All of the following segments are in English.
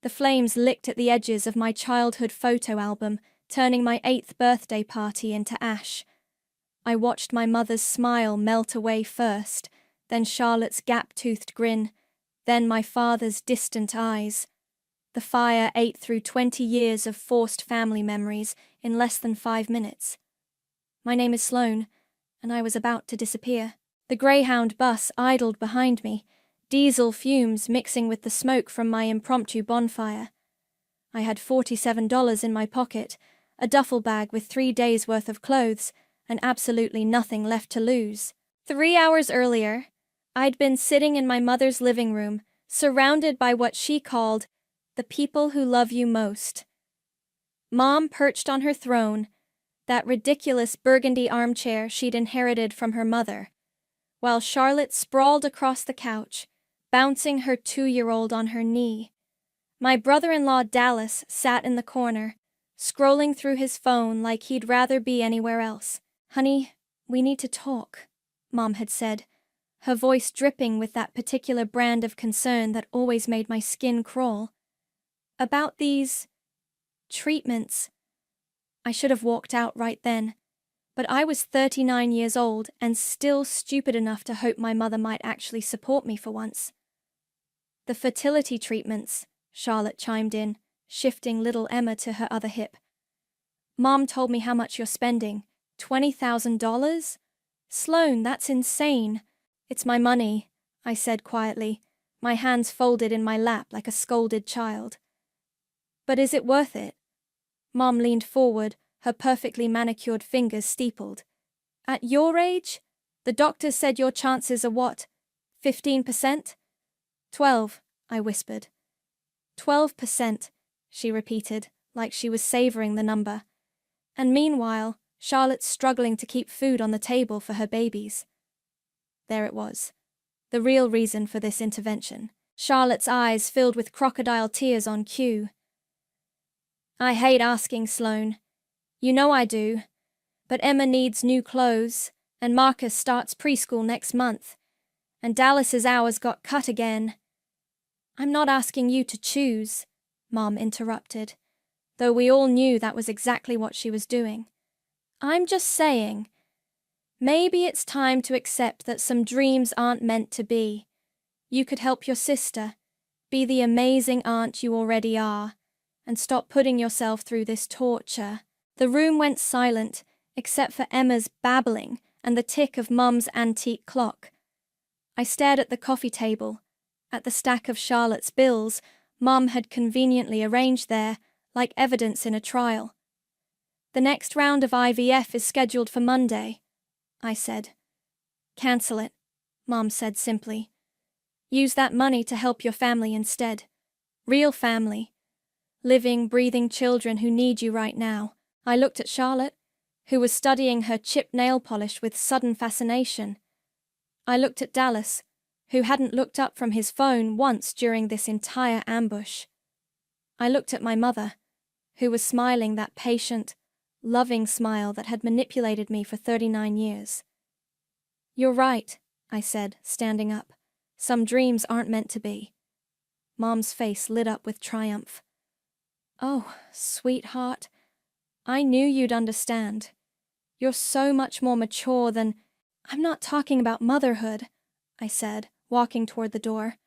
The flames licked at the edges of my childhood photo album, turning my 8th birthday party into ash. I watched my mother's smile melt away first, then Charlotte's gap-toothed grin, then my father's distant eyes. The fire ate through 20 years of forced family memories in less than 5 minutes. My name is Sloane, and I was about to disappear. The Greyhound bus idled behind me, diesel fumes mixing with the smoke from my impromptu bonfire. I had $47 in my pocket, a duffel bag with 3 days' worth of clothes, and absolutely nothing left to lose. 3 hours earlier, I'd been sitting in my mother's living room, surrounded by what she called the people who love you most. Mom perched on her throne, that ridiculous burgundy armchair she'd inherited from her mother, while Charlotte sprawled across the couch, bouncing her 2-year-old on her knee. My brother-in-law Dallas sat in the corner, scrolling through his phone like he'd rather be anywhere else. "Honey, we need to talk," Mom had said, her voice dripping with that particular brand of concern that always made my skin crawl. "About these treatments." I should have walked out right then, but I was 39 years old and still stupid enough to hope my mother might actually support me for once. "The fertility treatments," Charlotte chimed in, shifting little Emma to her other hip. "Mom told me how much you're spending. $20,000? Sloane, that's insane." "It's my money," I said quietly, my hands folded in my lap like a scolded child. "But is it worth it?" Mom leaned forward, her perfectly manicured fingers steepled. "At your age? The doctors said your chances are what? 15%? 12, I whispered. 12%, she repeated, like she was savoring the number. And meanwhile, Charlotte's struggling to keep food on the table for her babies. There it was, the real reason for this intervention. Charlotte's eyes filled with crocodile tears on cue. "I hate asking, Sloane. You know I do. But Emma needs new clothes, and Marcus starts preschool next month, and Dallas's hours got cut again." "I'm not asking you to choose," Mom interrupted, though we all knew that was exactly what she was doing. "I'm just saying, maybe it's time to accept that some dreams aren't meant to be. You could help your sister, be the amazing aunt you already are, and stop putting yourself through this torture." The room went silent, except for Emma's babbling and the tick of Mum's antique clock. I stared at the coffee table, at the stack of Charlotte's bills Mum had conveniently arranged there, like evidence in a trial. "The next round of IVF is scheduled for Monday," I said. "Cancel it," Mom said simply. "Use that money to help your family instead. Real family. Living, breathing children who need you right now." I looked at Charlotte, who was studying her chipped nail polish with sudden fascination. I looked at Dallas, who hadn't looked up from his phone once during this entire ambush. I looked at my mother, who was smiling that patient, loving smile that had manipulated me for 39 years. "You're right," I said, standing up. "Some dreams aren't meant to be." Mom's face lit up with triumph. "Oh, sweetheart, I knew you'd understand. You're so much more mature than—" "I'm not talking about motherhood," I said, walking toward the door.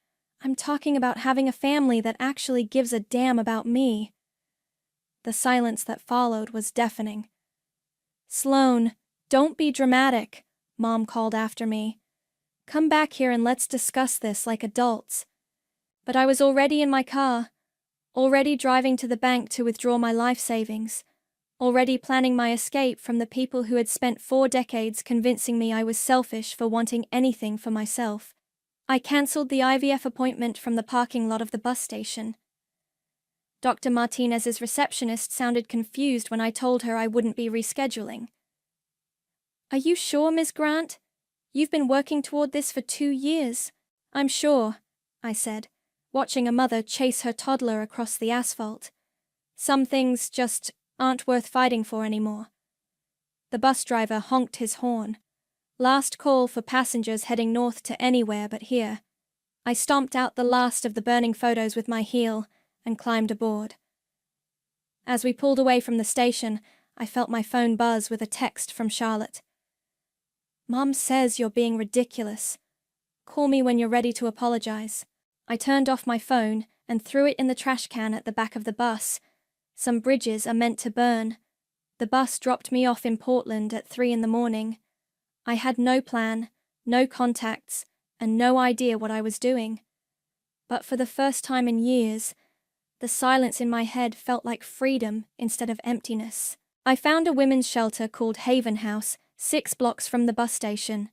"I'm talking about having a family that actually gives a damn about me." The silence that followed was deafening. "Sloane, don't be dramatic," Mom called after me. "Come back here and let's discuss this like adults." But I was already in my car, already driving to the bank to withdraw my life savings, already planning my escape from the people who had spent 4 decades convincing me I was selfish for wanting anything for myself. I cancelled the IVF appointment from the parking lot of the bus station. Dr. Martinez's receptionist sounded confused when I told her I wouldn't be rescheduling. "Are you sure, Ms. Grant? You've been working toward this for 2 years." "I'm sure," I said, watching a mother chase her toddler across the asphalt. "Some things just aren't worth fighting for anymore." The bus driver honked his horn. Last call for passengers heading north to anywhere but here. I stomped out the last of the burning photos with my heel, and climbed aboard. As we pulled away from the station, I felt my phone buzz with a text from Charlotte. "Mom says you're being ridiculous. Call me when you're ready to apologize." I turned off my phone and threw it in the trash can at the back of the bus. Some bridges are meant to burn. The bus dropped me off in Portland at 3 in the morning. I had no plan, no contacts, and no idea what I was doing. But for the first time in years, the silence in my head felt like freedom instead of emptiness. I found a women's shelter called Haven House, 6 blocks from the bus station.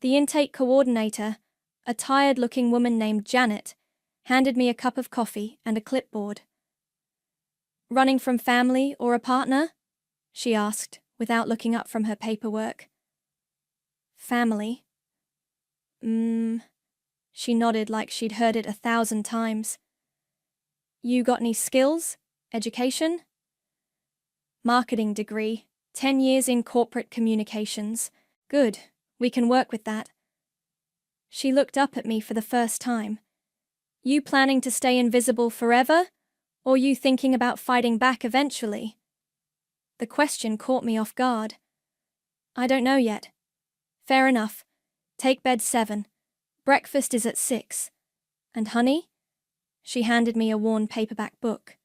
The intake coordinator, a tired-looking woman named Janet, handed me a cup of coffee and a clipboard. "Running from family or a partner?" she asked, without looking up from her paperwork. "Family." She nodded like she'd heard it 1,000 times. "You got any skills? Education?" "Marketing degree, 10 years in corporate communications." "Good, we can work with that." She looked up at me for the first time. "You planning to stay invisible forever? Or you thinking about fighting back eventually?" The question caught me off guard. "I don't know yet." "Fair enough. Take bed 7. Breakfast is at 6. And honey?" She handed me a worn paperback book.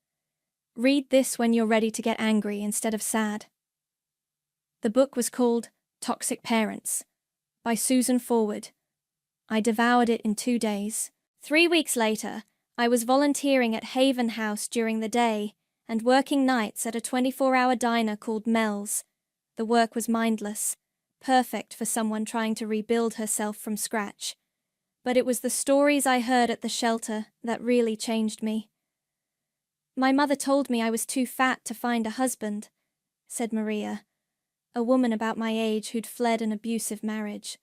"Read this when you're ready to get angry instead of sad." The book was called Toxic Parents by Susan Forward. I devoured it in 2 days. 3 weeks later, I was volunteering at Haven House during the day and working nights at a 24-hour diner called Mel's. The work was mindless, perfect for someone trying to rebuild herself from scratch. But it was the stories I heard at the shelter that really changed me. "My mother told me I was too fat to find a husband," said Maria, a woman about my age who'd fled an abusive marriage.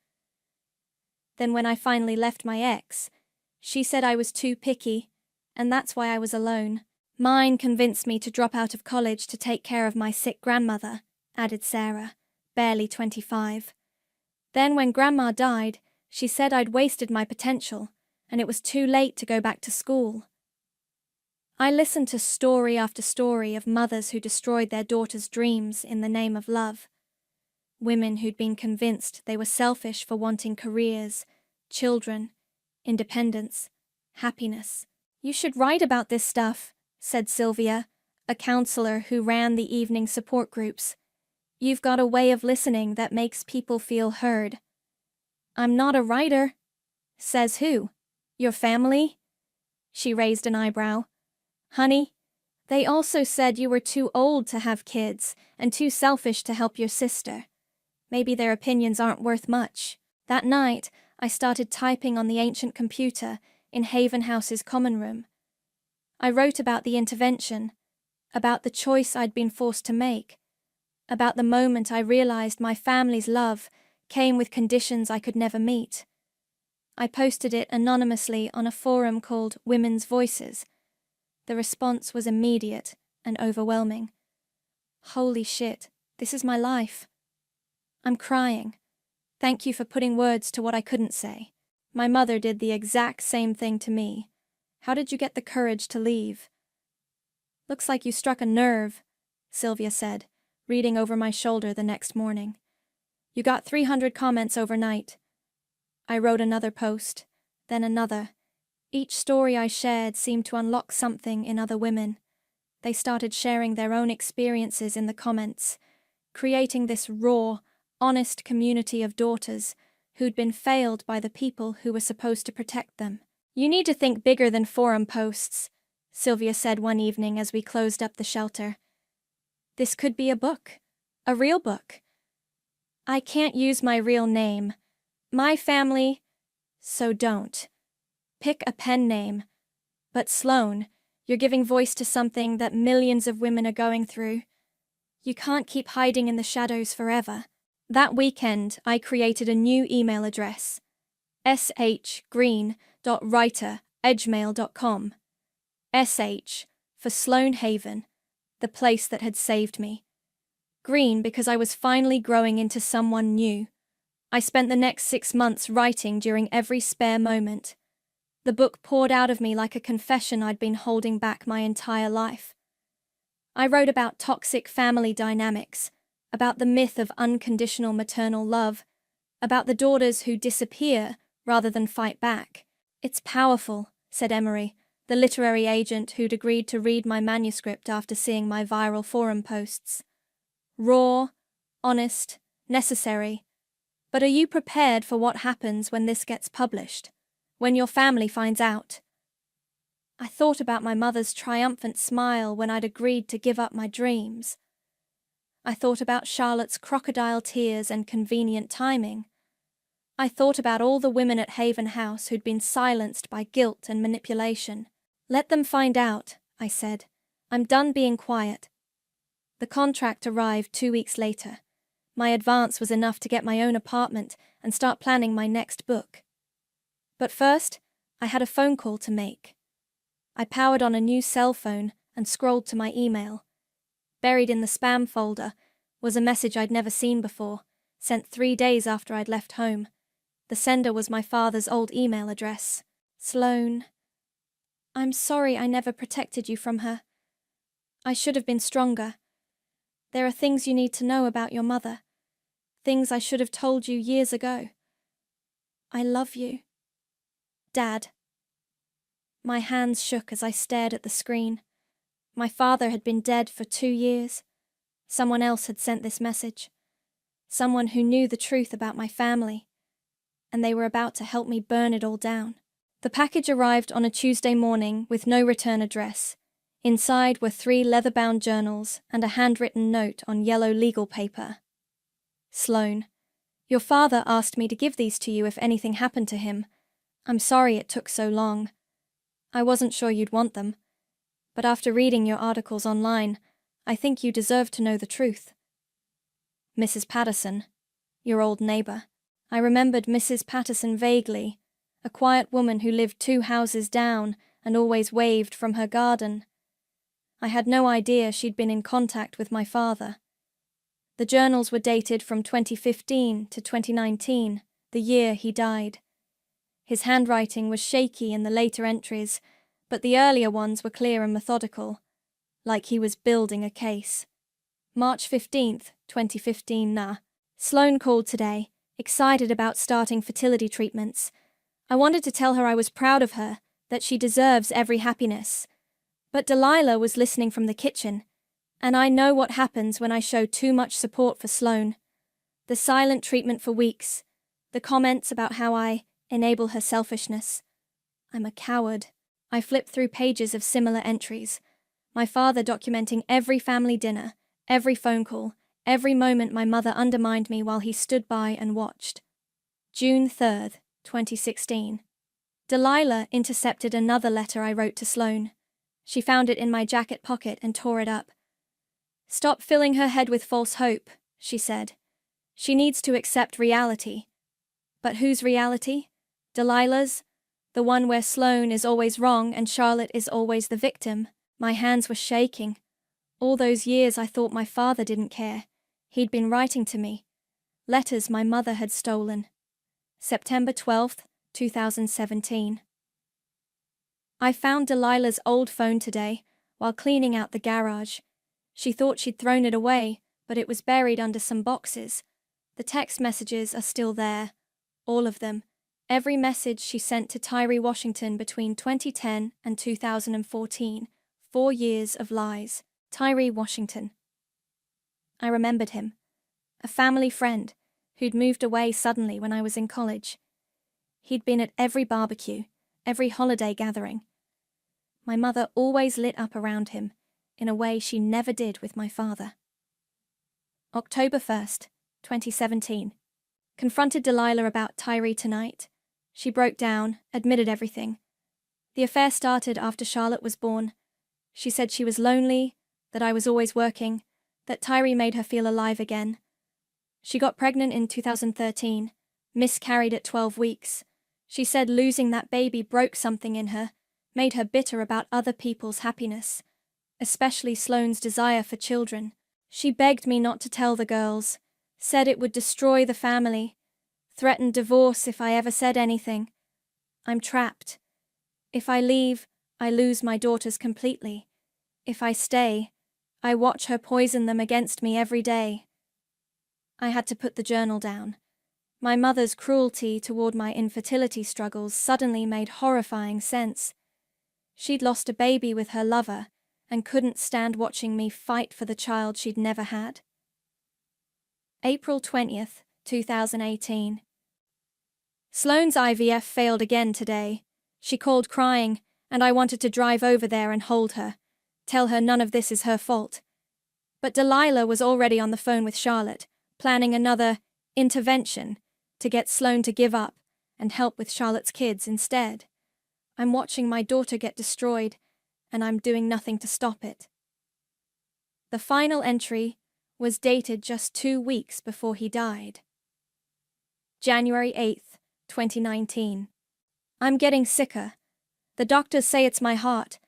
"Then when I finally left my ex, she said I was too picky, and that's why I was alone. Mine convinced me to drop out of college to take care of my sick grandmother," added Sarah, barely 25. "Then when Grandma died, she said I'd wasted my potential, and it was too late to go back to school." I listened to story after story of mothers who destroyed their daughters' dreams in the name of love. Women who'd been convinced they were selfish for wanting careers, children, independence, happiness. "You should write about this stuff," said Sylvia, a counselor who ran the evening support groups. "You've got a way of listening that makes people feel heard." "I'm not a writer." "Says who? Your family?" She raised an eyebrow. "Honey, they also said you were too old to have kids and too selfish to help your sister. Maybe their opinions aren't worth much." That night, I started typing on the ancient computer in Haven House's common room. I wrote about the intervention, about the choice I'd been forced to make, about the moment I realized my family's love came with conditions I could never meet. I posted it anonymously on a forum called Women's Voices. The response was immediate and overwhelming. "Holy shit, this is my life. I'm crying. Thank you for putting words to what I couldn't say. My mother did the exact same thing to me. How did you get the courage to leave?" "Looks like you struck a nerve," Sylvia said, reading over my shoulder the next morning. "You got 300 comments overnight." I wrote another post, then another. Each story I shared seemed to unlock something in other women. They started sharing their own experiences in the comments, creating this raw, honest community of daughters who'd been failed by the people who were supposed to protect them. "You need to think bigger than forum posts," Sylvia said one evening as we closed up the shelter. "This could be a book, a real book." "I can't use my real name. My family, so don't. Pick a pen name. But Sloane, you're giving voice to something that millions of women are going through. You can't keep hiding in the shadows forever." That weekend, I created a new email address, shgreen.writer@gmail.com. SH for Sloane Haven, the place that had saved me. Green because I was finally growing into someone new. I spent the next 6 months writing during every spare moment. The book poured out of me like a confession I'd been holding back my entire life. I wrote about toxic family dynamics, about the myth of unconditional maternal love, about the daughters who disappear rather than fight back. "It's powerful," said Emery, the literary agent who'd agreed to read my manuscript after seeing my viral forum posts. "Raw, honest, necessary. But are you prepared for what happens when this gets published? When your family finds out?" I thought about my mother's triumphant smile when I'd agreed to give up my dreams. I thought about Charlotte's crocodile tears and convenient timing. I thought about all the women at Haven House who'd been silenced by guilt and manipulation. "Let them find out," I said. "I'm done being quiet." The contract arrived 2 weeks later. My advance was enough to get my own apartment and start planning my next book. But first, I had a phone call to make. I powered on a new cell phone and scrolled to my email. Buried in the spam folder was a message I'd never seen before, sent 3 days after I'd left home. The sender was my father's old email address. "Sloane, I'm sorry I never protected you from her. I should have been stronger. There are things you need to know about your mother. Things I should have told you years ago. I love you. Dad." My hands shook as I stared at the screen. My father had been dead for 2 years. Someone else had sent this message. Someone who knew the truth about my family. And they were about to help me burn it all down. The package arrived on a Tuesday morning with no return address. Inside were 3 leather-bound journals and a handwritten note on yellow legal paper. "Sloane, your father asked me to give these to you if anything happened to him. I'm sorry it took so long. I wasn't sure you'd want them. But after reading your articles online, I think you deserve to know the truth. Mrs. Patterson, your old neighbor." I remembered Mrs. Patterson vaguely, a quiet woman who lived 2 houses down and always waved from her garden. I had no idea she'd been in contact with my father. The journals were dated from 2015 to 2019, the year he died. His handwriting was shaky in the later entries, but the earlier ones were clear and methodical, like he was building a case. March 15th, 2015. Sloane called today, excited about starting fertility treatments. I wanted to tell her I was proud of her, that she deserves every happiness. But Delilah was listening from the kitchen, and I know what happens when I show too much support for Sloane. The silent treatment for weeks, the comments about how I enable her selfishness. I'm a coward. I flipped through pages of similar entries, my father documenting every family dinner, every phone call, every moment my mother undermined me while he stood by and watched. June 3rd, 2016. Delilah intercepted another letter I wrote to Sloane. She found it in my jacket pocket and tore it up. "Stop filling her head with false hope," she said. "She needs to accept reality." But whose reality? Delilah's? The one where Sloane is always wrong and Charlotte is always the victim. My hands were shaking. All those years I thought my father didn't care. He'd been writing to me. Letters my mother had stolen. September 12th, 2017. I found Delilah's old phone today, while cleaning out the garage. She thought she'd thrown it away, but it was buried under some boxes. The text messages are still there. All of them. Every message she sent to Tyree Washington between 2010 and 2014. 4 years of lies. Tyree Washington. I remembered him. A family friend who'd moved away suddenly when I was in college. He'd been at every barbecue, every holiday gathering. My mother always lit up around him, in a way she never did with my father. October 1st, 2017. Confronted Delilah about Tyree tonight. She broke down, admitted everything. The affair started after Charlotte was born. She said she was lonely, that I was always working, that Tyree made her feel alive again. She got pregnant in 2013, miscarried at 12 weeks. She said losing that baby broke something in her, made her bitter about other people's happiness, especially Sloane's desire for children. She begged me not to tell the girls, said it would destroy the family, threatened divorce if I ever said anything. I'm trapped. If I leave, I lose my daughters completely. If I stay, I watch her poison them against me every day. I had to put the journal down. My mother's cruelty toward my infertility struggles suddenly made horrifying sense. She'd lost a baby with her lover and couldn't stand watching me fight for the child she'd never had. April 20th, 2018. Sloane's IVF failed again today. She called crying, and I wanted to drive over there and hold her, tell her none of this is her fault. But Delilah was already on the phone with Charlotte, planning another intervention to get Sloane to give up and help with Charlotte's kids instead. I'm watching my daughter get destroyed, and I'm doing nothing to stop it. The final entry was dated just 2 weeks before he died. January 8th, 2019. I'm getting sicker. The doctors say it's my heart,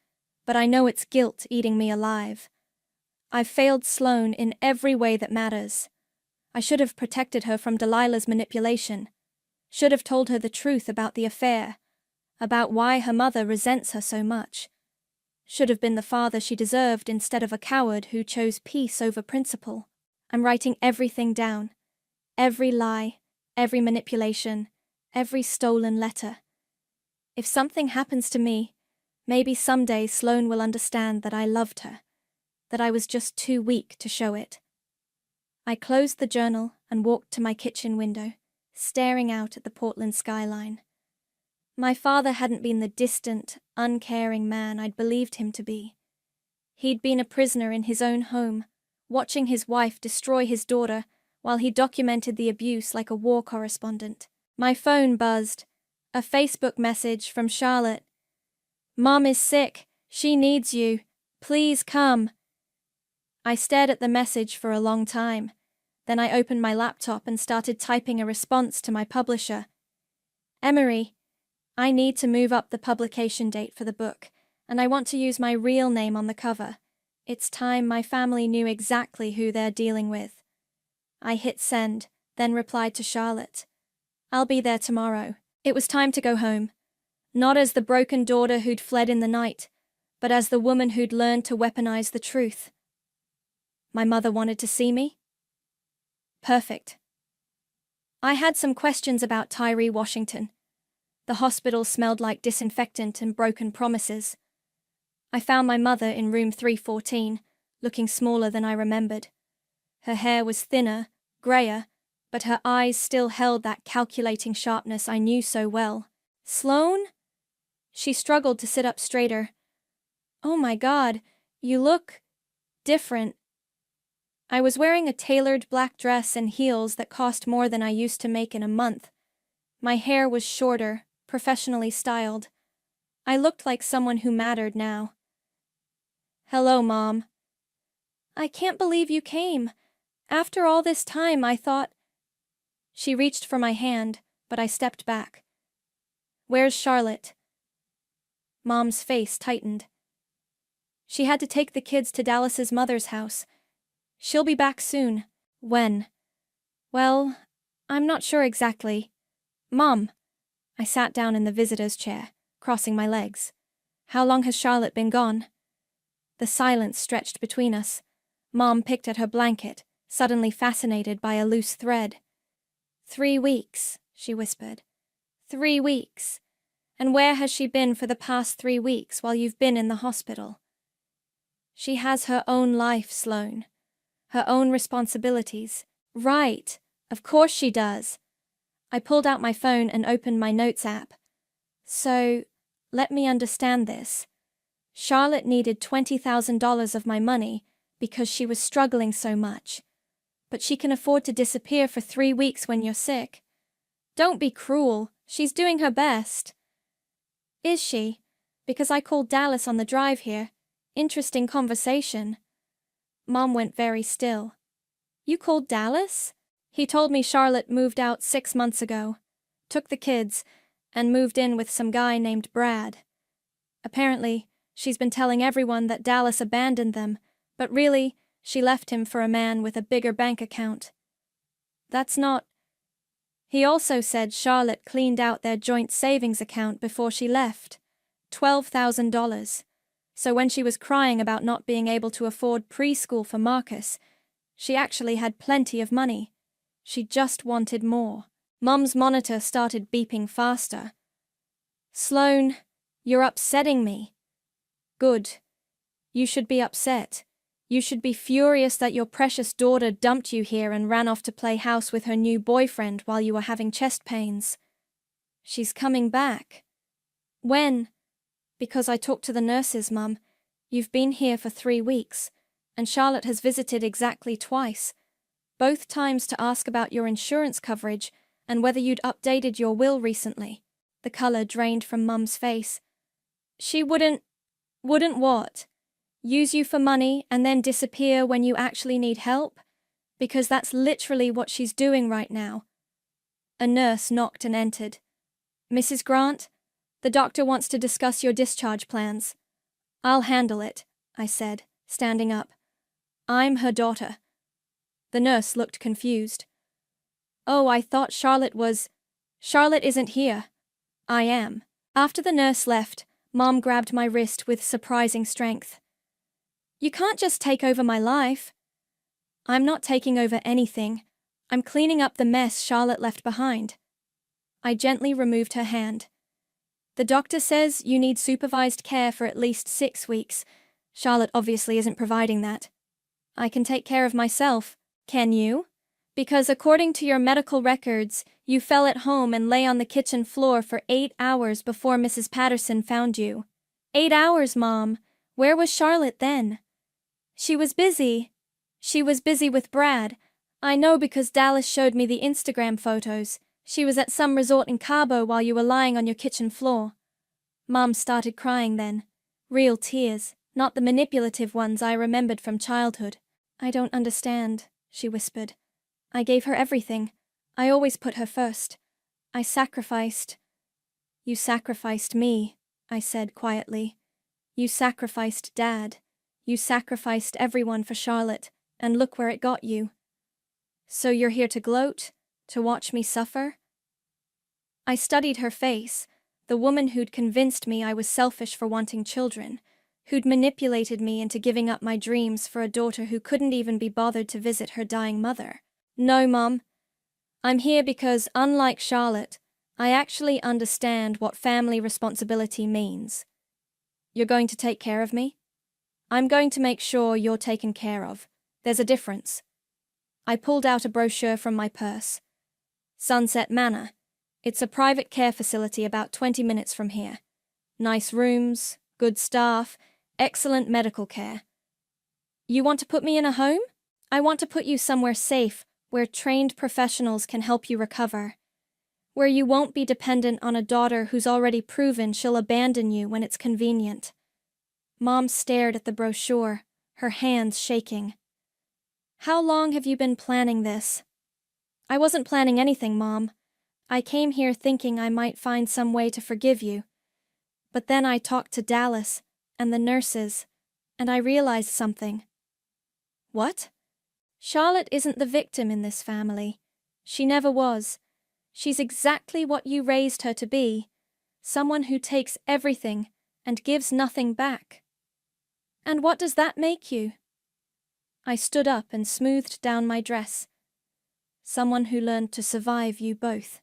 but I know it's guilt eating me alive. I've failed Sloane in every way that matters. I should have protected her from Delilah's manipulation. Should have told her the truth about the affair, about why her mother resents her so much. Should have been the father she deserved instead of a coward who chose peace over principle. I'm writing everything down. Every lie, every manipulation, every stolen letter. If something happens to me, maybe someday Sloane will understand that I loved her, that I was just too weak to show it. I closed the journal and walked to my kitchen window, staring out at the Portland skyline. My father hadn't been the distant, uncaring man I'd believed him to be. He'd been a prisoner in his own home, watching his wife destroy his daughter while he documented the abuse like a war correspondent. My phone buzzed. A Facebook message from Charlotte. "Mom is sick. She needs you. Please come." I stared at the message for a long time. Then I opened my laptop and started typing a response to my publisher. "Emery, I need to move up the publication date for the book, and I want to use my real name on the cover. It's time my family knew exactly who they're dealing with." I hit send, then replied to Charlotte. "I'll be there tomorrow." It was time to go home. Not as the broken daughter who'd fled in the night, but as the woman who'd learned to weaponize the truth. My mother wanted to see me? Perfect. I had some questions about Tyree Washington. The hospital smelled like disinfectant and broken promises. I found my mother in room 314, looking smaller than I remembered. Her hair was thinner, grayer, but her eyes still held that calculating sharpness I knew so well. "Sloane?" She struggled to sit up straighter. "Oh my God, you look different." I was wearing a tailored black dress and heels that cost more than I used to make in a month. My hair was shorter, professionally styled. I looked like someone who mattered now. "Hello, Mom." "I can't believe you came. After all this time, I thought—" She reached for my hand, but I stepped back. "Where's Charlotte?" Mom's face tightened. "She had to take the kids to Dallas's mother's house. She'll be back soon." "When?" "Well, I'm not sure exactly." "Mom." I sat down in the visitor's chair, crossing my legs. "How long has Charlotte been gone?" The silence stretched between us. Mom picked at her blanket, suddenly fascinated by a loose thread. 3 weeks, she whispered. 3 weeks. And where has she been for the past 3 weeks while you've been in the hospital? She has her own life, Sloane. Her own responsibilities. Right, of course she does. I pulled out my phone and opened my notes app. So, let me understand this. Charlotte needed $20,000 of my money because she was struggling so much. But she can afford to disappear for 3 weeks when you're sick. Don't be cruel. She's doing her best. Is she? Because I called Dallas on the drive here. Interesting conversation. Mom went very still. You called Dallas? He told me Charlotte moved out 6 months ago, took the kids, and moved in with some guy named Brad. Apparently, she's been telling everyone that Dallas abandoned them, but really, she left him for a man with a bigger bank account. That's not... He also said Charlotte cleaned out their joint savings account before she left. $12,000. So when she was crying about not being able to afford preschool for Marcus, she actually had plenty of money. She just wanted more. Mom's monitor started beeping faster. Sloane, you're upsetting me. Good. You should be upset. You should be furious that your precious daughter dumped you here and ran off to play house with her new boyfriend while you were having chest pains. She's coming back. When? Because I talked to the nurses, Mum. You've been here for 3 weeks, and Charlotte has visited exactly twice, both times to ask about your insurance coverage and whether you'd updated your will recently. The color drained from Mum's face. She wouldn't what? Use you for money and then disappear when you actually need help? Because that's literally what she's doing right now. A nurse knocked and entered. Mrs. Grant, the doctor wants to discuss your discharge plans. I'll handle it, I said, standing up. I'm her daughter. The nurse looked confused. Oh, I thought Charlotte isn't here. I am. After the nurse left, Mom grabbed my wrist with surprising strength. You can't just take over my life. I'm not taking over anything. I'm cleaning up the mess Charlotte left behind. I gently removed her hand. The doctor says you need supervised care for at least 6 weeks. Charlotte obviously isn't providing that. I can take care of myself. Can you? Because according to your medical records, you fell at home and lay on the kitchen floor for 8 hours before Mrs. Patterson found you. 8 hours, Mom. Where was Charlotte then? She was busy. She was busy with Brad. I know because Dallas showed me the Instagram photos. She was at some resort in Cabo while you were lying on your kitchen floor. Mom started crying then. Real tears, not the manipulative ones I remembered from childhood. I don't understand, she whispered. I gave her everything. I always put her first. I sacrificed. You sacrificed me, I said quietly. You sacrificed Dad. You sacrificed everyone for Charlotte, and look where it got you. So you're here to gloat? To watch me suffer? I studied her face, the woman who'd convinced me I was selfish for wanting children, who'd manipulated me into giving up my dreams for a daughter who couldn't even be bothered to visit her dying mother. No, Mom. I'm here because, unlike Charlotte, I actually understand what family responsibility means. You're going to take care of me? I'm going to make sure you're taken care of. There's a difference. I pulled out a brochure from my purse. Sunset Manor. It's a private care facility about 20 minutes from here. Nice rooms, good staff, excellent medical care. You want to put me in a home? I want to put you somewhere safe, where trained professionals can help you recover. Where you won't be dependent on a daughter who's already proven she'll abandon you when it's convenient. Mom stared at the brochure, her hands shaking. How long have you been planning this? I wasn't planning anything, Mom. I came here thinking I might find some way to forgive you. But then I talked to Dallas and the nurses, and I realized something. What? Charlotte isn't the victim in this family. She never was. She's exactly what you raised her to be, someone who takes everything and gives nothing back. And what does that make you? I stood up and smoothed down my dress. Someone who learned to survive you both.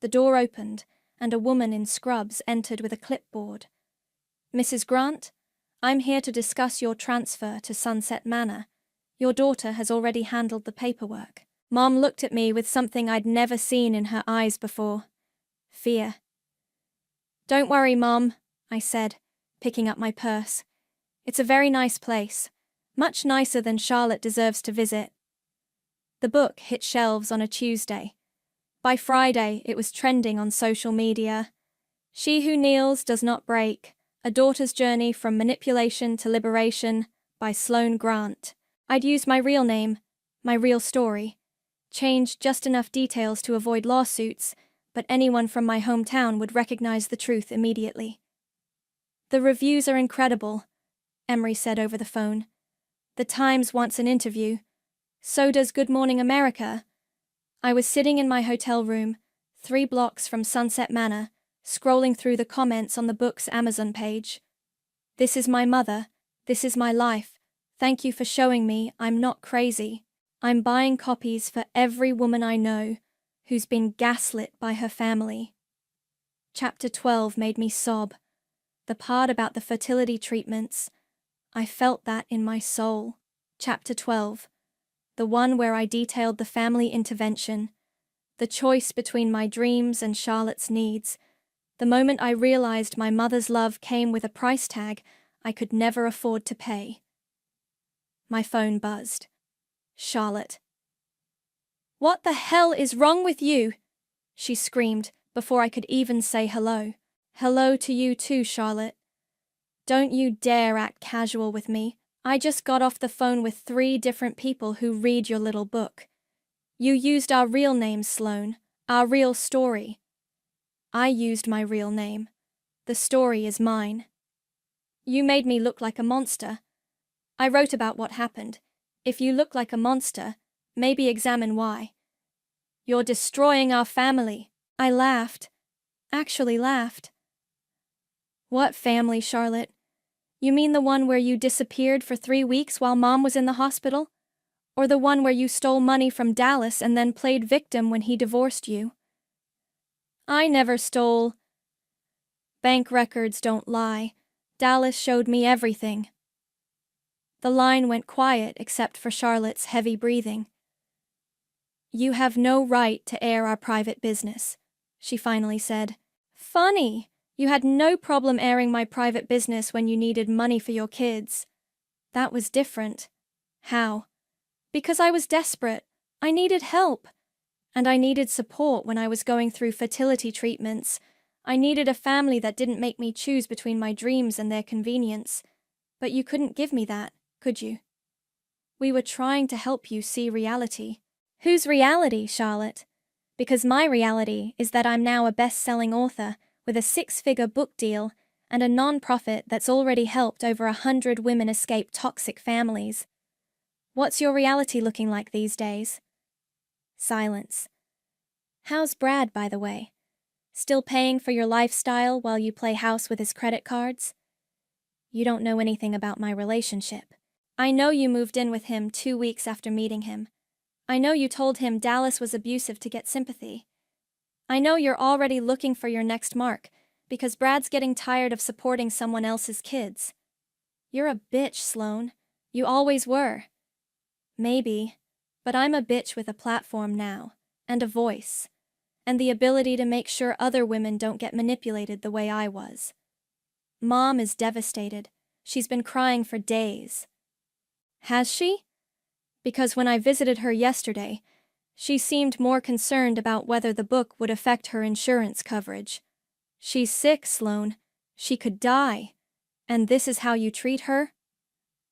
The door opened, and a woman in scrubs entered with a clipboard. Mrs. Grant, I'm here to discuss your transfer to Sunset Manor. Your daughter has already handled the paperwork. Mom looked at me with something I'd never seen in her eyes before. Fear. Don't worry, Mom, I said, picking up my purse. It's a very nice place. Much nicer than Charlotte deserves to visit. The book hit shelves on a Tuesday. By Friday, it was trending on social media. She Who Kneels Does Not Break, A Daughter's Journey from Manipulation to Liberation by Sloane Grant. I'd used my real name, my real story, changed just enough details to avoid lawsuits, but anyone from my hometown would recognize the truth immediately. The reviews are incredible, Emery said over the phone. The Times wants an interview. So does Good Morning America. I was sitting in my hotel room, 3 blocks from Sunset Manor, scrolling through the comments on the book's Amazon page. "This is my mother. This is my life. Thank you for showing me I'm not crazy. I'm buying copies for every woman I know who's been gaslit by her family." Chapter 12 made me sob. The part about the fertility treatments, I felt that in my soul. Chapter 12. The one where I detailed the family intervention, the choice between my dreams and Charlotte's needs, the moment I realized my mother's love came with a price tag I could never afford to pay. My phone buzzed. Charlotte. "What the hell is wrong with you?" she screamed before I could even say hello. "Hello to you too, Charlotte. Don't you dare act casual with me. I just got off the phone with 3 different people who read your little book. You used our real names, Sloane, our real story." I used my real name. The story is mine. "You made me look like a monster. I wrote about what happened. If you look like a monster, maybe examine why. You're destroying our family." I laughed. Actually laughed. "What family, Charlotte? You mean the one where you disappeared for 3 weeks while Mom was in the hospital? Or the one where you stole money from Dallas and then played victim when he divorced you?" "I never stole. Bank records don't lie. Dallas showed me everything." The line went quiet except for Charlotte's heavy breathing. "You have no right to air our private business," she finally said. "Funny. You had no problem airing my private business when you needed money for your kids." "That was different." "How?" "Because I was desperate. I needed help. And I needed support when I was going through fertility treatments. I needed a family that didn't make me choose between my dreams and their convenience. But you couldn't give me that, could you? We were trying to help you see reality." "Whose reality, Charlotte? Because my reality is that I'm now a best-selling author with a 6-figure book deal and a non-profit that's already helped over 100 women escape toxic families. What's your reality looking like these days?" Silence. "How's Brad, by the way? Still paying for your lifestyle while you play house with his credit cards?" "You don't know anything about my relationship. I know you moved in with him 2 weeks after meeting him. I know you told him Dallas was abusive to get sympathy. I know you're already looking for your next mark, because Brad's getting tired of supporting someone else's kids. You're a bitch, Sloane. You always were." "Maybe, but I'm a bitch with a platform now, and a voice, and the ability to make sure other women don't get manipulated the way I was. Mom is devastated. She's been crying for days." "Has she?" Because when I visited her yesterday, she seemed more concerned about whether the book would affect her insurance coverage. "She's sick, Sloane. She could die. And this is how you treat her?"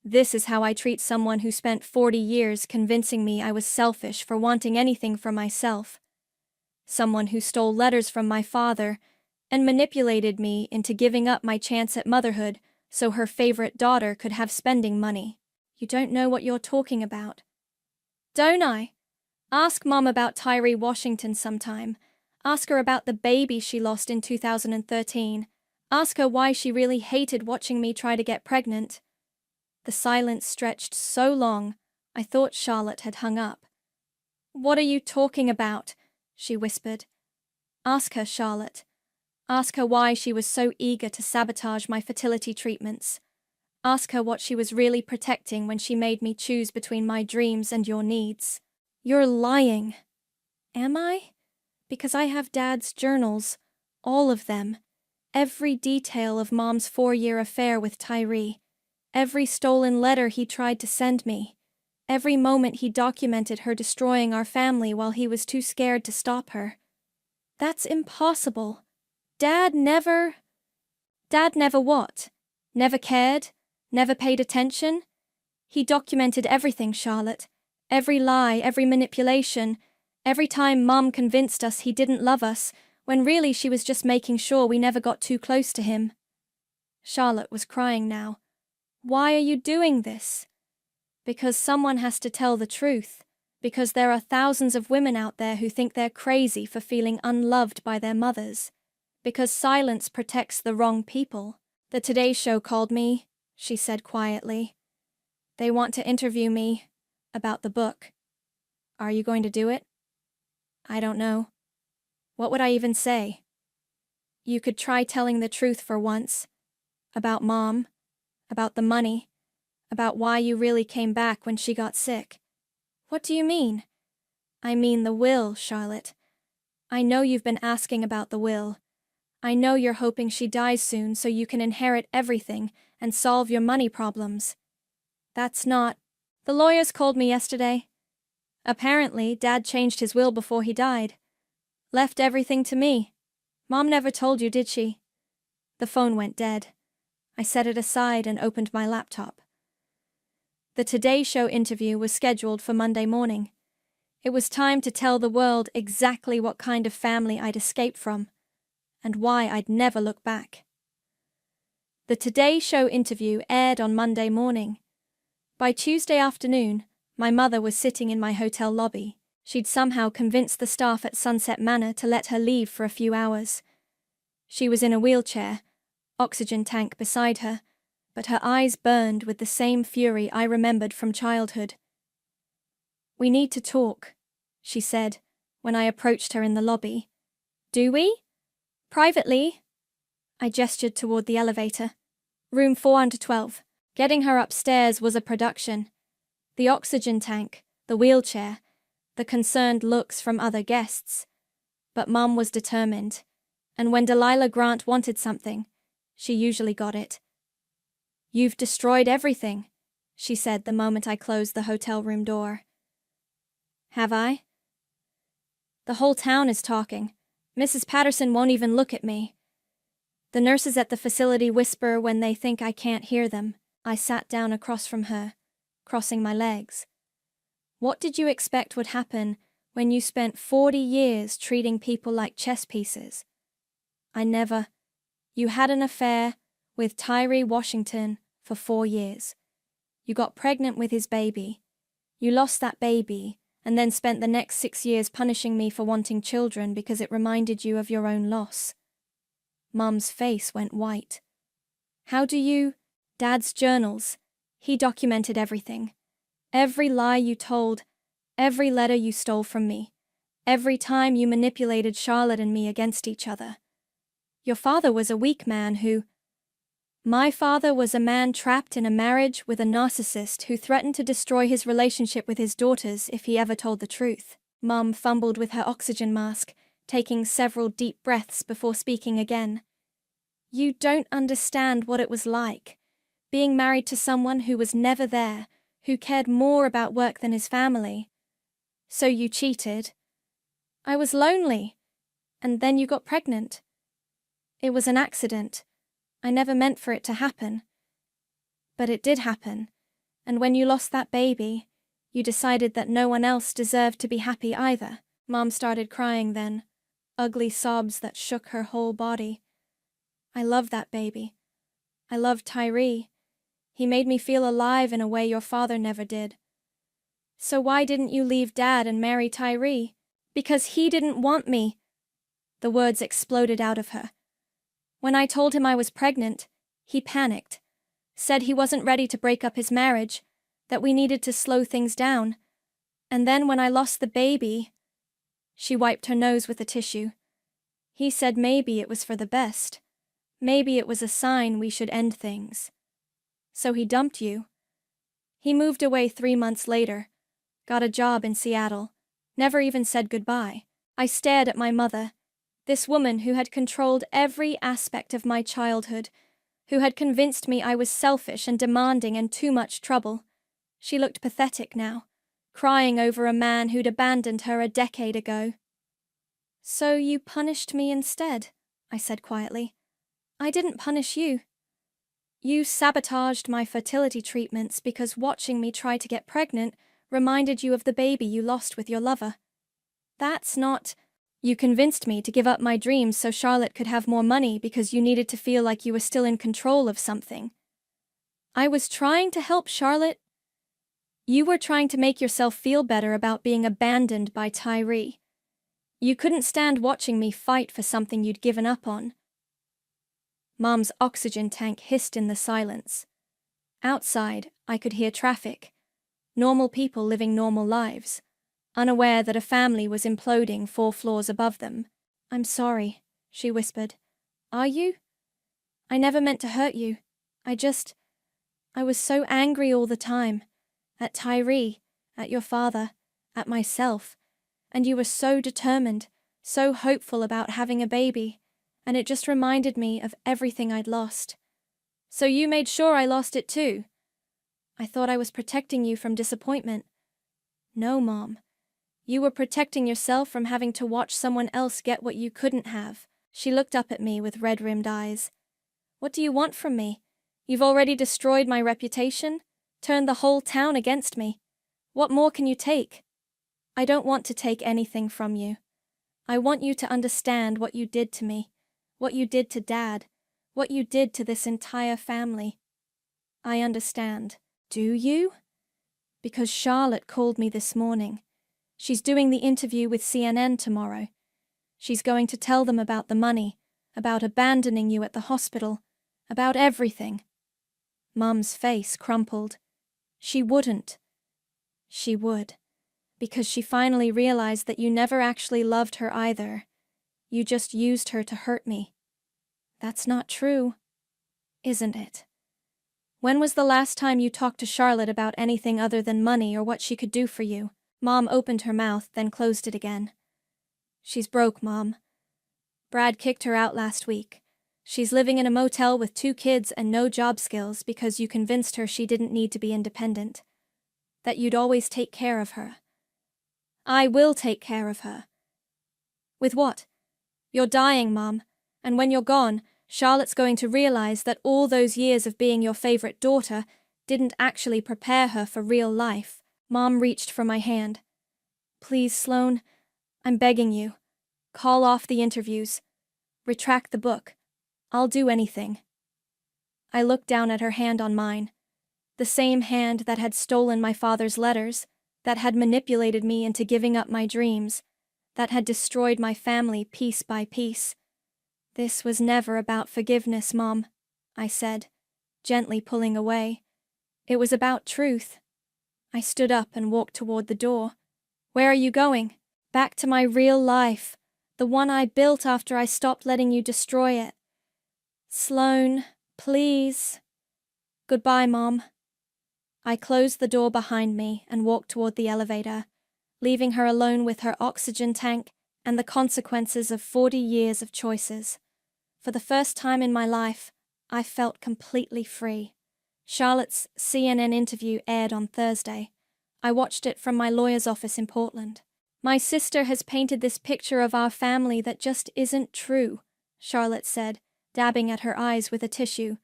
"This is how I treat someone who spent 40 years convincing me I was selfish for wanting anything for myself. Someone who stole letters from my father and manipulated me into giving up my chance at motherhood so her favorite daughter could have spending money. You don't know what you're talking about." "Don't I? Ask Mom about Tyree Washington sometime. Ask her about the baby she lost in 2013. Ask her why she really hated watching me try to get pregnant." The silence stretched so long, I thought Charlotte had hung up. "What are you talking about?" she whispered. "Ask her, Charlotte. Ask her why she was so eager to sabotage my fertility treatments. Ask her what she was really protecting when she made me choose between my dreams and your needs." "You're lying." "Am I? Because I have Dad's journals, all of them. Every detail of Mom's 4-year affair with Tyree. Every stolen letter he tried to send me. Every moment he documented her destroying our family while he was too scared to stop her." "That's impossible. Dad never..." "Dad never what? Never cared? Never paid attention? He documented everything, Charlotte. Every lie, every manipulation. Every time Mom convinced us he didn't love us, when really she was just making sure we never got too close to him." Charlotte was crying now. "Why are you doing this?" "Because someone has to tell the truth. Because there are thousands of women out there who think they're crazy for feeling unloved by their mothers. Because silence protects the wrong people. The Today Show called me, she said quietly. They want to interview me about the book. Are you going to do it? I don't know. What would I even say? You could try telling the truth for once. About Mom, about the money, about why you really came back when she got sick. What do you mean? I mean the will, Charlotte. I know you've been asking about the will. I know you're hoping she dies soon so you can inherit everything and solve your money problems. That's not. The lawyers called me yesterday. Apparently, Dad changed his will before he died. Left everything to me. Mom never told you, did she? The phone went dead. I set it aside and opened my laptop. The Today Show interview was scheduled for Monday morning. It was time to tell the world exactly what kind of family I'd escaped from, and why I'd never look back. The Today Show interview aired on Monday morning. By Tuesday afternoon, my mother was sitting in my hotel lobby. She'd somehow convinced the staff at Sunset Manor to let her leave for a few hours. She was in a wheelchair, oxygen tank beside her, but her eyes burned with the same fury I remembered from childhood. We need to talk, she said, when I approached her in the lobby. Do we? Privately? I gestured toward the elevator. Room 412. Getting her upstairs was a production. The oxygen tank, the wheelchair, the concerned looks from other guests. But Mum was determined, and when Delilah Grant wanted something, she usually got it. You've destroyed everything, she said the moment I closed the hotel room door. Have I? The whole town is talking. Mrs. Patterson won't even look at me. The nurses at the facility whisper when they think I can't hear them. I sat down across from her, crossing my legs. What did you expect would happen when you spent 40 years treating people like chess pieces? You had an affair with Tyree Washington for 4 years. You got pregnant with his baby. You lost that baby, and then spent the next 6 years punishing me for wanting children because it reminded you of your own loss. Mum's face went white. How do you? Dad's journals. He documented everything. Every lie you told, every letter you stole from me, every time you manipulated Charlotte and me against each other. Your father was a weak man who... My father was a man trapped in a marriage with a narcissist who threatened to destroy his relationship with his daughters if he ever told the truth. Mum fumbled with her oxygen mask, taking several deep breaths before speaking again. You don't understand what it was like, being married to someone who was never there, who cared more about work than his family. So you cheated. I was lonely, and then you got pregnant. It was an accident. I never meant for it to happen. But it did happen, and when you lost that baby, you decided that no one else deserved to be happy either. Mom started crying then, ugly sobs that shook her whole body. I loved that baby. I loved Tyree. He made me feel alive in a way your father never did. So why didn't you leave Dad and marry Tyree? Because he didn't want me. The words exploded out of her. When I told him I was pregnant, he panicked, said he wasn't ready to break up his marriage, that we needed to slow things down. And then when I lost the baby... She wiped her nose with a tissue. He said maybe it was for the best. Maybe it was a sign we should end things. So he dumped you. He moved away 3 months later, got a job in Seattle, never even said goodbye. I stared at my mother, this woman who had controlled every aspect of my childhood, who had convinced me I was selfish and demanding and too much trouble. She looked pathetic now, crying over a man who'd abandoned her a decade ago. So you punished me instead, I said quietly. I didn't punish you. You sabotaged my fertility treatments because watching me try to get pregnant reminded you of the baby you lost with your lover. That's not... You convinced me to give up my dreams so Charlotte could have more money because you needed to feel like you were still in control of something. I was trying to help Charlotte. You were trying to make yourself feel better about being abandoned by Tyree. You couldn't stand watching me fight for something you'd given up on. Mom's oxygen tank hissed in the silence. Outside, I could hear traffic. Normal people living normal lives, unaware that a family was imploding 4 floors above them. I'm sorry, she whispered. Are you? I never meant to hurt you. I was so angry all the time. At Tyree, at your father, at myself. And you were so determined, so hopeful about having a baby, and it just reminded me of everything I'd lost. So you made sure I lost it too. I thought I was protecting you from disappointment. No, Mom. You were protecting yourself from having to watch someone else get what you couldn't have. She looked up at me with red-rimmed eyes. What do you want from me? You've already destroyed my reputation, turned the whole town against me. What more can you take? I don't want to take anything from you. I want you to understand what you did to me, what you did to Dad, what you did to this entire family. I understand. Do you? Because Charlotte called me this morning. She's doing the interview with CNN tomorrow. She's going to tell them about the money, about abandoning you at the hospital, about everything. Mum's face crumpled. She wouldn't. She would. Because she finally realized that you never actually loved her either. You just used her to hurt me. That's not true, isn't it? When was the last time you talked to Charlotte about anything other than money or what she could do for you? Mom opened her mouth, then closed it again. She's broke, Mom. Brad kicked her out last week. She's living in a motel with 2 kids and no job skills because you convinced her she didn't need to be independent. That you'd always take care of her. I will take care of her. With what? You're dying, Mom, and when you're gone, Charlotte's going to realize that all those years of being your favorite daughter didn't actually prepare her for real life. Mom reached for my hand. Please, Sloan, I'm begging you. Call off the interviews. Retract the book. I'll do anything. I looked down at her hand on mine. The same hand that had stolen my father's letters, that had manipulated me into giving up my dreams, that had destroyed my family piece by piece. This was never about forgiveness, Mom, I said, gently pulling away. It was about truth. I stood up and walked toward the door. Where are you going? Back to my real life, the one I built after I stopped letting you destroy it. Sloan, please. Goodbye, Mom. I closed the door behind me and walked toward the elevator, leaving her alone with her oxygen tank and the consequences of 40 years of choices. For the first time in my life, I felt completely free. Charlotte's CNN interview aired on Thursday. I watched it from my lawyer's office in Portland. My sister has painted this picture of our family that just isn't true, Charlotte said, dabbing at her eyes with a tissue.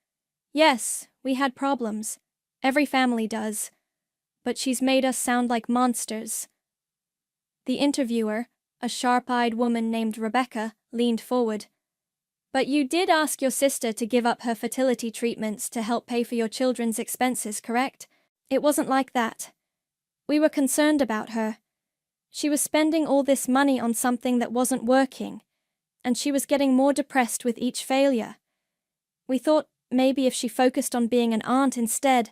Yes, we had problems. Every family does. But she's made us sound like monsters. The interviewer, a sharp-eyed woman named Rebecca, leaned forward. But you did ask your sister to give up her fertility treatments to help pay for your children's expenses, correct? It wasn't like that. We were concerned about her. She was spending all this money on something that wasn't working, and she was getting more depressed with each failure. We thought maybe if she focused on being an aunt instead.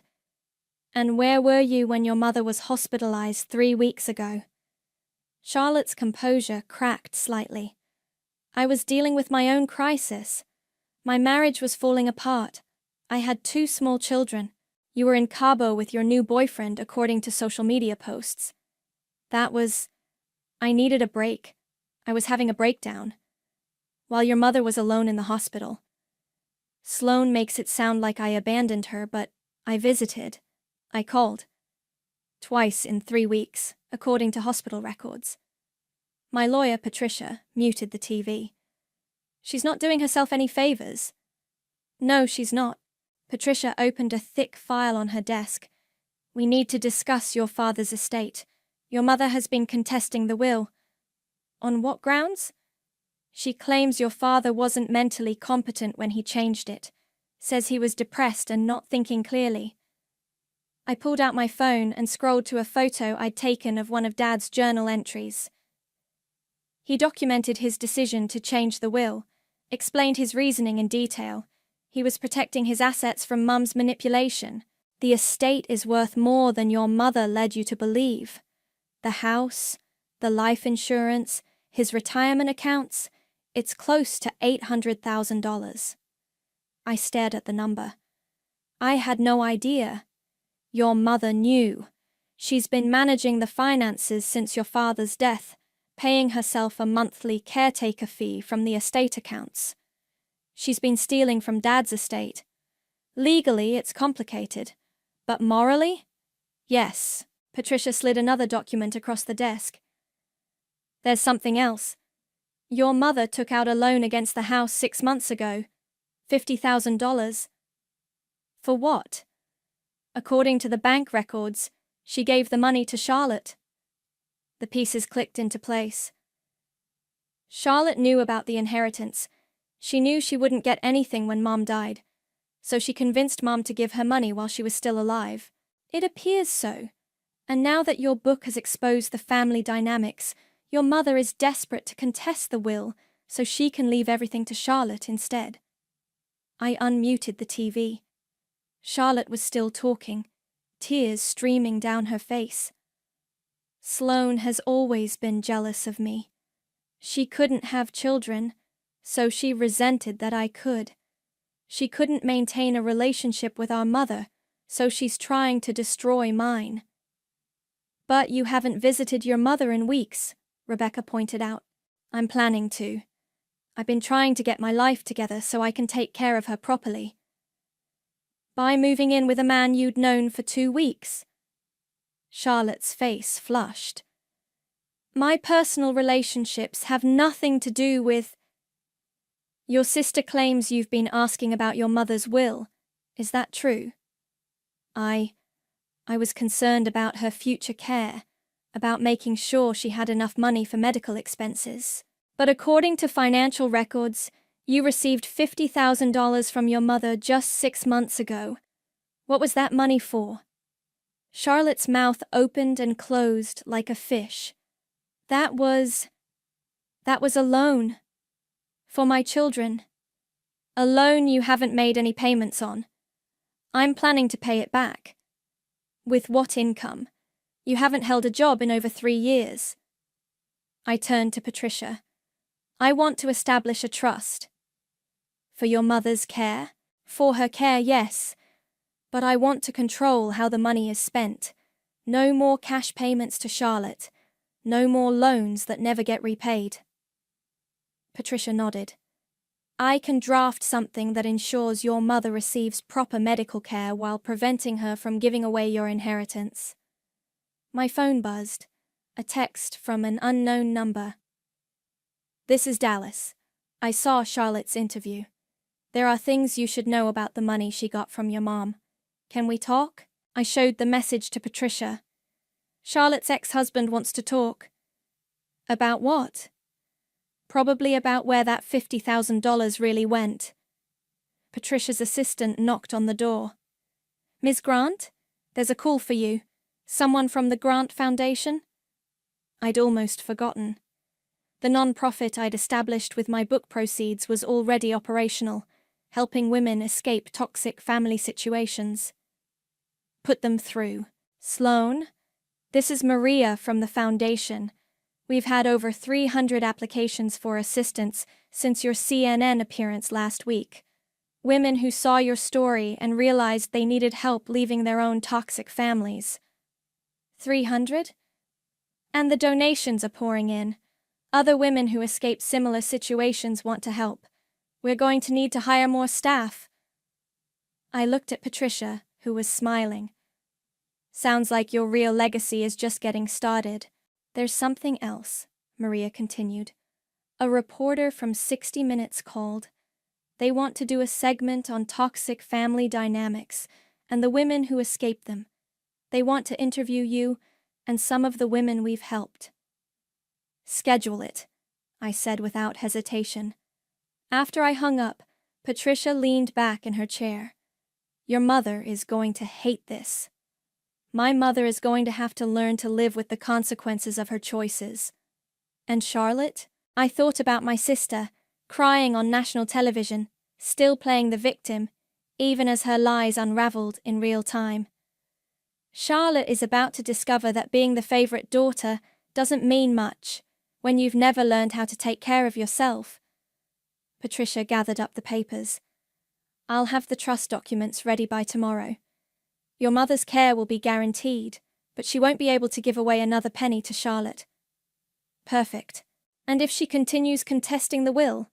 And where were you when your mother was hospitalized 3 weeks ago? Charlotte's composure cracked slightly. I was dealing with my own crisis. My marriage was falling apart. I had 2 small children. You were in Cabo with your new boyfriend, according to social media posts. I needed a break. I was having a breakdown. While your mother was alone in the hospital. Sloan makes it sound like I abandoned her, but I visited. I called. Twice in 3 weeks, according to hospital records. My lawyer, Patricia, muted the TV. She's not doing herself any favors. No, she's not. Patricia opened a thick file on her desk. We need to discuss your father's estate. Your mother has been contesting the will. On what grounds? She claims your father wasn't mentally competent when he changed it. Says he was depressed and not thinking clearly. I pulled out my phone and scrolled to a photo I'd taken of one of Dad's journal entries. He documented his decision to change the will, explained his reasoning in detail. He was protecting his assets from Mum's manipulation. The estate is worth more than your mother led you to believe. The house, the life insurance, his retirement accounts, it's close to $800,000. I stared at the number. I had no idea. Your mother knew. She's been managing the finances since your father's death, paying herself a monthly caretaker fee from the estate accounts. She's been stealing from Dad's estate. Legally, it's complicated. But morally? Yes. Patricia slid another document across the desk. There's something else. Your mother took out a loan against the house 6 months ago. $50,000. For what? According to the bank records, she gave the money to Charlotte. The pieces clicked into place. Charlotte knew about the inheritance. She knew she wouldn't get anything when Mom died, so she convinced Mom to give her money while she was still alive. It appears so. And now that your book has exposed the family dynamics, your mother is desperate to contest the will so she can leave everything to Charlotte instead. I unmuted the TV. Charlotte was still talking, tears streaming down her face. Sloane has always been jealous of me. She couldn't have children, so she resented that I could. She couldn't maintain a relationship with our mother, so she's trying to destroy mine. But you haven't visited your mother in weeks, Rebecca pointed out. I'm planning to. I've been trying to get my life together so I can take care of her properly. By moving in with a man you'd known for 2 weeks. Charlotte's face flushed. My personal relationships have nothing to do with... Your sister claims you've been asking about your mother's will. Is that true? I was concerned about her future care, about making sure she had enough money for medical expenses. But according to financial records, you received $50,000 from your mother just 6 months ago. What was that money for? Charlotte's mouth opened and closed like a fish. That was a loan. For my children. A loan you haven't made any payments on. I'm planning to pay it back. With what income? You haven't held a job in over 3 years. I turned to Patricia. I want to establish a trust. For your mother's care? For her care, yes. But I want to control how the money is spent. No more cash payments to Charlotte. No more loans that never get repaid. Patricia nodded. I can draft something that ensures your mother receives proper medical care while preventing her from giving away your inheritance. My phone buzzed. A text from an unknown number. This is Dallas. I saw Charlotte's interview. There are things you should know about the money she got from your mom. Can we talk? I showed the message to Patricia. Charlotte's ex-husband wants to talk. About what? Probably about where that $50,000 really went. Patricia's assistant knocked on the door. Ms. Grant? There's a call for you. Someone from the Grant Foundation? I'd almost forgotten. The non-profit I'd established with my book proceeds was already operational, helping women escape toxic family situations. Put them through. Sloane? This is Maria from the foundation. We've had over 300 applications for assistance since your CNN appearance last week. Women who saw your story and realized they needed help leaving their own toxic families. 300? And the donations are pouring in. Other women who escaped similar situations want to help. We're going to need to hire more staff. I looked at Patricia, who was smiling. Sounds like your real legacy is just getting started. There's something else, Maria continued. A reporter from 60 Minutes called. They want to do a segment on toxic family dynamics and the women who escape them. They want to interview you and some of the women we've helped. Schedule it, I said without hesitation. After I hung up, Patricia leaned back in her chair. Your mother is going to hate this. My mother is going to have to learn to live with the consequences of her choices. And Charlotte? I thought about my sister, crying on national television, still playing the victim, even as her lies unraveled in real time. Charlotte is about to discover that being the favorite daughter doesn't mean much when you've never learned how to take care of yourself. Patricia gathered up the papers. I'll have the trust documents ready by tomorrow. Your mother's care will be guaranteed, but she won't be able to give away another penny to Charlotte. Perfect. And if she continues contesting the will,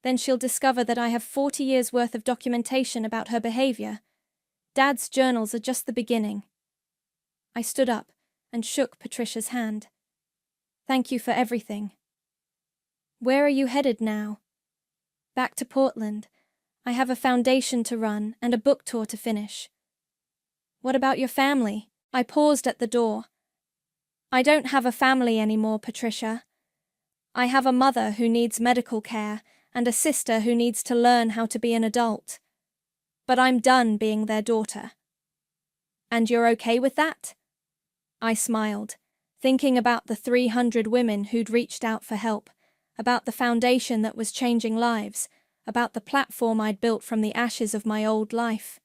then she'll discover that I have 40 years' worth of documentation about her behavior. Dad's journals are just the beginning. I stood up and shook Patricia's hand. Thank you for everything. Where are you headed now? Back to Portland. I have a foundation to run and a book tour to finish. What about your family? I paused at the door. I don't have a family anymore, Patricia. I have a mother who needs medical care and a sister who needs to learn how to be an adult. But I'm done being their daughter. And you're okay with that? I smiled, thinking about the 300 women who'd reached out for help, about the foundation that was changing lives, about the platform I'd built from the ashes of my old life.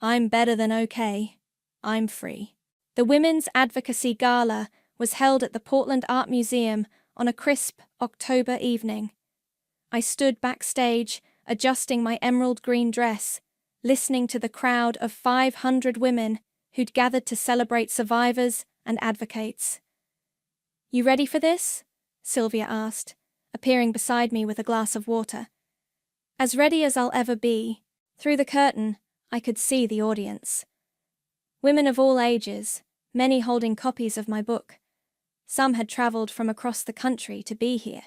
I'm better than okay. I'm free. The Women's Advocacy Gala was held at the Portland Art Museum on a crisp October evening. I stood backstage, adjusting my emerald green dress, listening to the crowd of 500 women who'd gathered to celebrate survivors and advocates. You ready for this? Sylvia asked, appearing beside me with a glass of water. As ready as I'll ever be. Through the curtain, I could see the audience. Women of all ages, many holding copies of my book. Some had traveled from across the country to be here.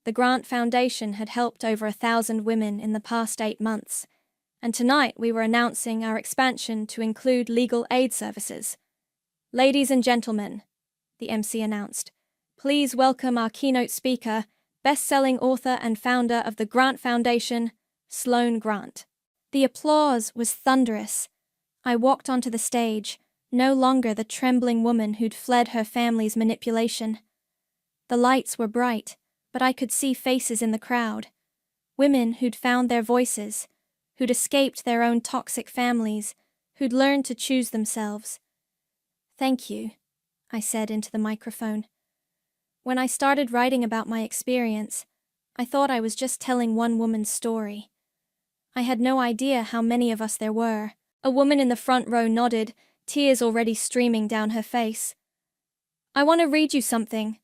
The Grant Foundation had helped over 1,000 women in the past 8 months, and tonight we were announcing our expansion to include legal aid services. Ladies and gentlemen, the MC announced, please welcome our keynote speaker, best-selling author and founder of the Grant Foundation, Sloane Grant. The applause was thunderous. I walked onto the stage, no longer the trembling woman who'd fled her family's manipulation. The lights were bright, but I could see faces in the crowd. Women who'd found their voices, who'd escaped their own toxic families, who'd learned to choose themselves. Thank you, I said into the microphone. When I started writing about my experience, I thought I was just telling one woman's story. I had no idea how many of us there were. A woman in the front row nodded, tears already streaming down her face. I want to read you something,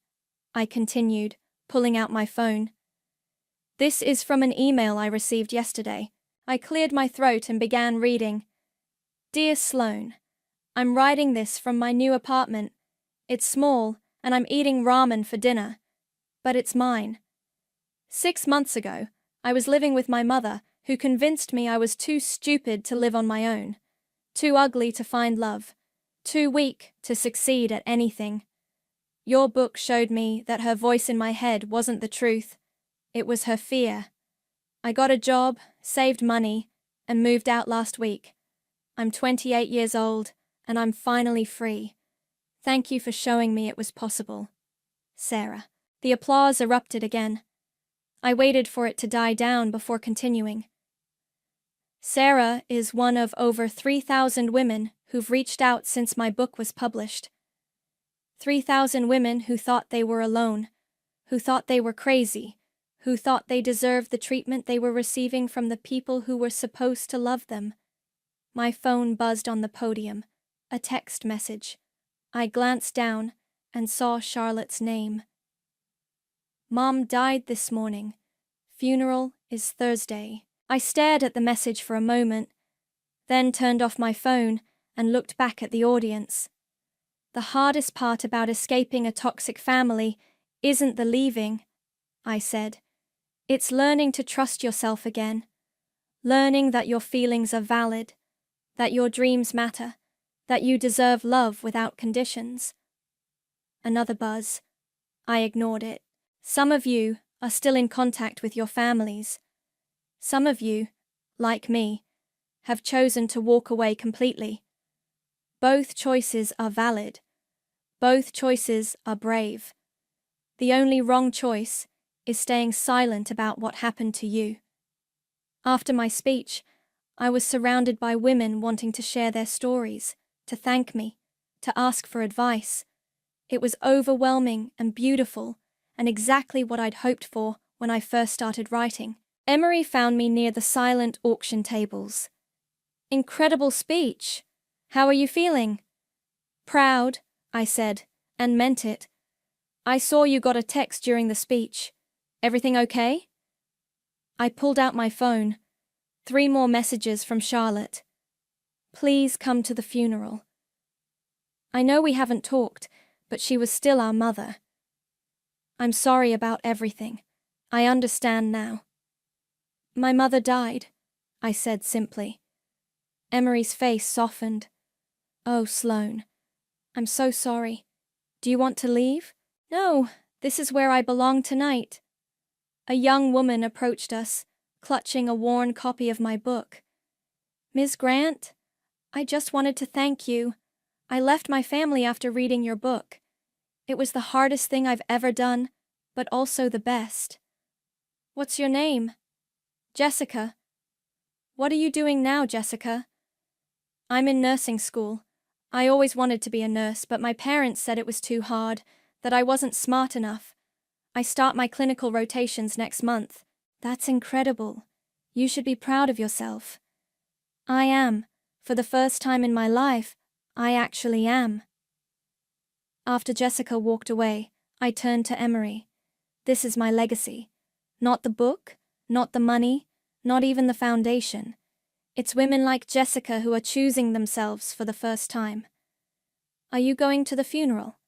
I continued, pulling out my phone. This is from an email I received yesterday. I cleared my throat and began reading. Dear Sloane, I'm writing this from my new apartment. It's small, and I'm eating ramen for dinner. But it's mine. 6 months ago, I was living with my mother, who convinced me I was too stupid to live on my own, too ugly to find love, too weak to succeed at anything. Your book showed me that her voice in my head wasn't the truth. It was her fear. I got a job, saved money, and moved out last week. I'm 28 years old, and I'm finally free. Thank you for showing me it was possible. Sarah. The applause erupted again. I waited for it to die down before continuing. Sarah is one of over 3,000 women who've reached out since my book was published. 3,000 women who thought they were alone, who thought they were crazy, who thought they deserved the treatment they were receiving from the people who were supposed to love them. My phone buzzed on the podium, a text message. I glanced down and saw Charlotte's name. Mom died this morning. Funeral is Thursday. I stared at the message for a moment, then turned off my phone and looked back at the audience. The hardest part about escaping a toxic family isn't the leaving, I said. It's learning to trust yourself again. Learning that your feelings are valid, that your dreams matter, that you deserve love without conditions. Another buzz. I ignored it. Some of you are still in contact with your families. Some of you, like me, have chosen to walk away completely. Both choices are valid. Both choices are brave. The only wrong choice is staying silent about what happened to you. After my speech, I was surrounded by women wanting to share their stories, to thank me, to ask for advice. It was overwhelming and beautiful, and exactly what I'd hoped for when I first started writing. Emery found me near the silent auction tables. Incredible speech! How are you feeling? Proud, I said, and meant it. I saw you got a text during the speech. Everything okay? I pulled out my phone. 3 more messages from Charlotte. Please come to the funeral. I know we haven't talked, but she was still our mother. I'm sorry about everything. I understand now. My mother died, I said simply. Emery's face softened. Oh, Sloane. I'm so sorry. Do you want to leave? No, this is where I belong tonight. A young woman approached us, clutching a worn copy of my book. Ms. Grant, I just wanted to thank you. I left my family after reading your book. It was the hardest thing I've ever done, but also the best. What's your name? Jessica. What are you doing now, Jessica? I'm in nursing school. I always wanted to be a nurse, but my parents said it was too hard, that I wasn't smart enough. I start my clinical rotations next month. That's incredible. You should be proud of yourself. I am. For the first time in my life, I actually am. After Jessica walked away, I turned to Emery. This is my legacy. Not the book, not the money, not even the foundation. It's women like Jessica who are choosing themselves for the first time. Are you going to the funeral?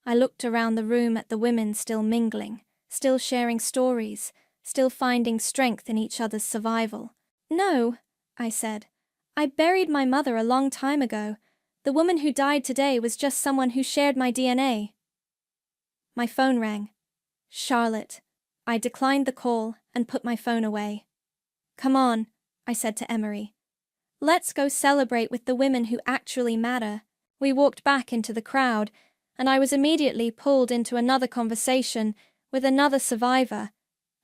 I looked around the room at the women still mingling, still sharing stories, still finding strength in each other's survival. No, I said. I buried my mother a long time ago. The woman who died today was just someone who shared my DNA. My phone rang. Charlotte. I declined the call and put my phone away. Come on, I said to Emery. Let's go celebrate with the women who actually matter. We walked back into the crowd, and I was immediately pulled into another conversation with another survivor,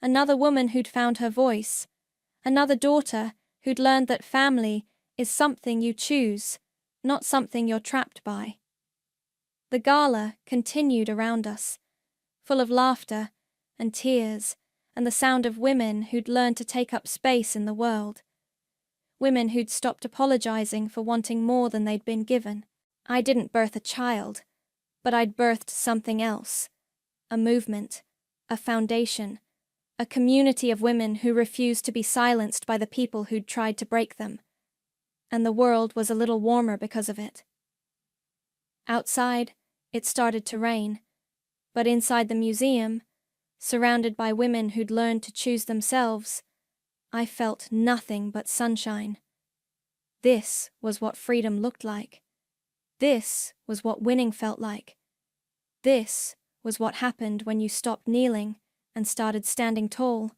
another woman who'd found her voice, another daughter who'd learned that family is something you choose, not something you're trapped by. The gala continued around us, full of laughter and tears and the sound of women who'd learned to take up space in the world. Women who'd stopped apologizing for wanting more than they'd been given. I didn't birth a child, but I'd birthed something else. A movement, a foundation, a community of women who refused to be silenced by the people who'd tried to break them. And the world was a little warmer because of it. Outside, it started to rain, but inside the museum, surrounded by women who'd learned to choose themselves, I felt nothing but sunshine. This was what freedom looked like. This was what winning felt like. This was what happened when you stopped kneeling and started standing tall.